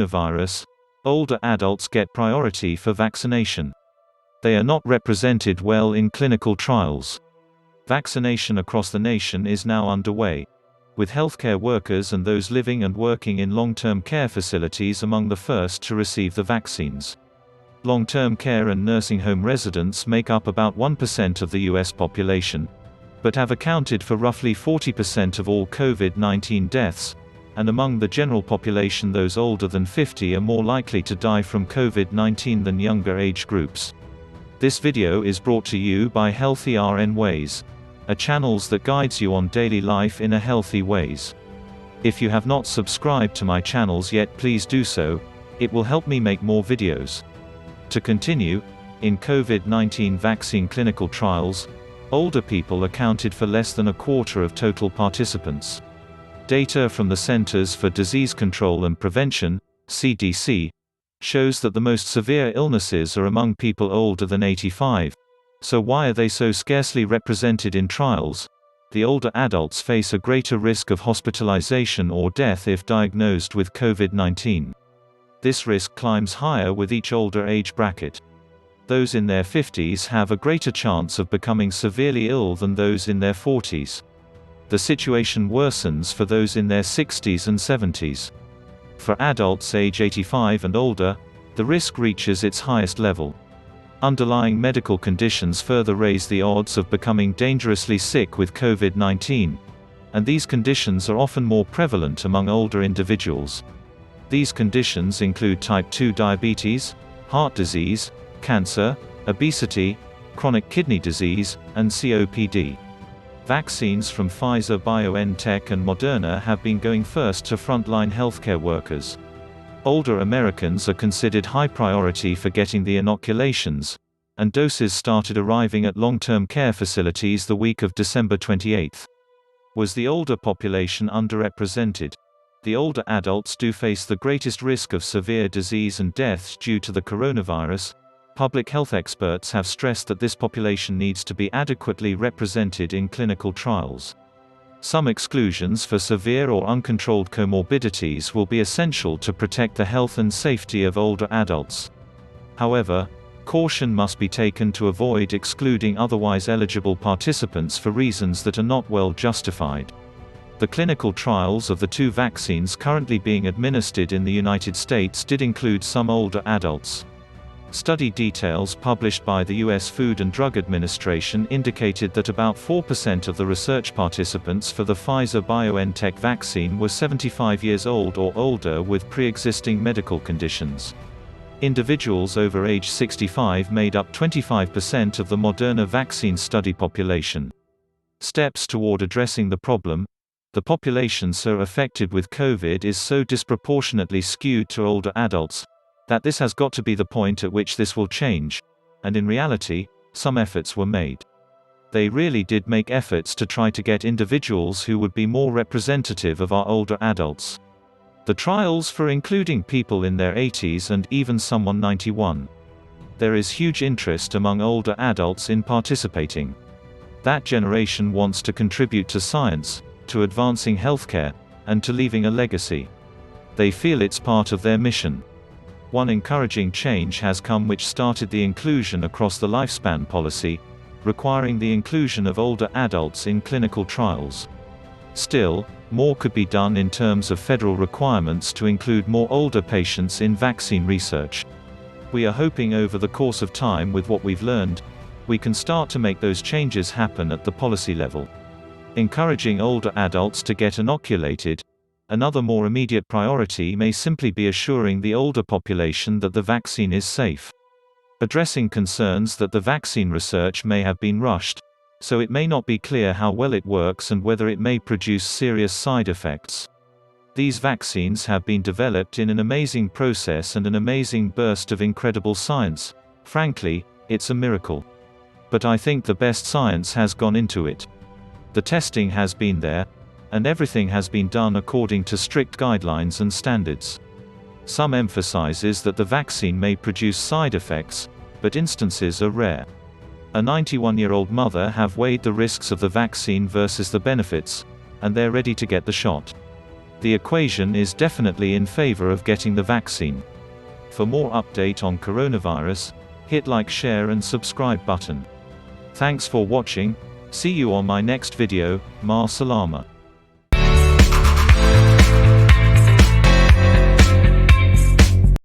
coronavirus, older adults get priority for vaccination. They are not represented well in clinical trials. Vaccination across the nation is now underway, with healthcare workers and those living and working in long-term care facilities among the first to receive the vaccines. Long-term care and nursing home residents make up about 1% of the U.S. population, but have accounted for roughly 40% of all COVID-19 deaths, and among the general population those older than 50 are more likely to die from COVID-19 than younger age groups. This video is brought to you by HealthyRN Ways, a channel that guides you on daily life in a healthy ways. If you have not subscribed to my channels yet, please do so. It will help me make more videos. To continue, in COVID-19 vaccine clinical trials, older people accounted for less than a quarter of total participants. Data from the Centers for Disease Control and Prevention, CDC, shows that the most severe illnesses are among people older than 85. So why are they so scarcely represented in trials? The older adults face a greater risk of hospitalization or death if diagnosed with COVID-19. This risk climbs higher with each older age bracket. Those in their 50s have a greater chance of becoming severely ill than those in their 40s. The situation worsens for those in their 60s and 70s. For adults age 85 and older, the risk reaches its highest level. Underlying medical conditions further raise the odds of becoming dangerously sick with COVID-19, and these conditions are often more prevalent among older individuals. These conditions include type 2 diabetes, heart disease, cancer, obesity, chronic kidney disease, and COPD. Vaccines from Pfizer BioNTech and Moderna have been going first to frontline healthcare workers. Older Americans are considered high priority for getting the inoculations, and doses started arriving at long-term care facilities the week of December 28. Was the older population underrepresented? The older adults do face the greatest risk of severe disease and death due to the coronavirus. Public health experts have stressed that this population needs to be adequately represented in clinical trials. Some exclusions for severe or uncontrolled comorbidities will be essential to protect the health and safety of older adults. However, caution must be taken to avoid excluding otherwise eligible participants for reasons that are not well justified. The clinical trials of the two vaccines currently being administered in the United States did include some older adults. Study details published by the U.S. Food and Drug Administration indicated that about 4% of the research participants for the Pfizer-BioNTech vaccine were 75 years old or older with pre-existing medical conditions. Individuals over age 65 made up 25% of the Moderna vaccine study population. Steps toward addressing the problem. The population so affected with COVID is so disproportionately skewed to older adults, that this has got to be the point at which this will change, and in reality, some efforts were made. They really did make efforts to try to get individuals who would be more representative of our older adults. The trials for including people in their 80s and even someone 91. There is huge interest among older adults in participating. That generation wants to contribute to science, to advancing healthcare, and to leaving a legacy. They feel it's part of their mission. One encouraging change has come which started the inclusion across the lifespan policy, requiring the inclusion of older adults in clinical trials. Still, more could be done in terms of federal requirements to include more older patients in vaccine research. We are hoping over the course of time, with what we've learned, we can start to make those changes happen at the policy level. Encouraging older adults to get inoculated. Another more immediate priority may simply be assuring the older population that the vaccine is safe. Addressing concerns that the vaccine research may have been rushed, so it may not be clear how well it works and whether it may produce serious side effects. These vaccines have been developed in an amazing process and an amazing burst of incredible science. Frankly, it's a miracle. But I think the best science has gone into it. The testing has been there, and everything has been done according to strict guidelines and standards. Some emphasizes that the vaccine may produce side effects, but instances are rare. A 91-year-old mother have weighed the risks of the vaccine versus the benefits, and they're ready to get the shot. The equation is definitely in favor of getting the vaccine. For more update on coronavirus, hit like, share and subscribe button. Thanks for watching. See you on my next video. Ma salama.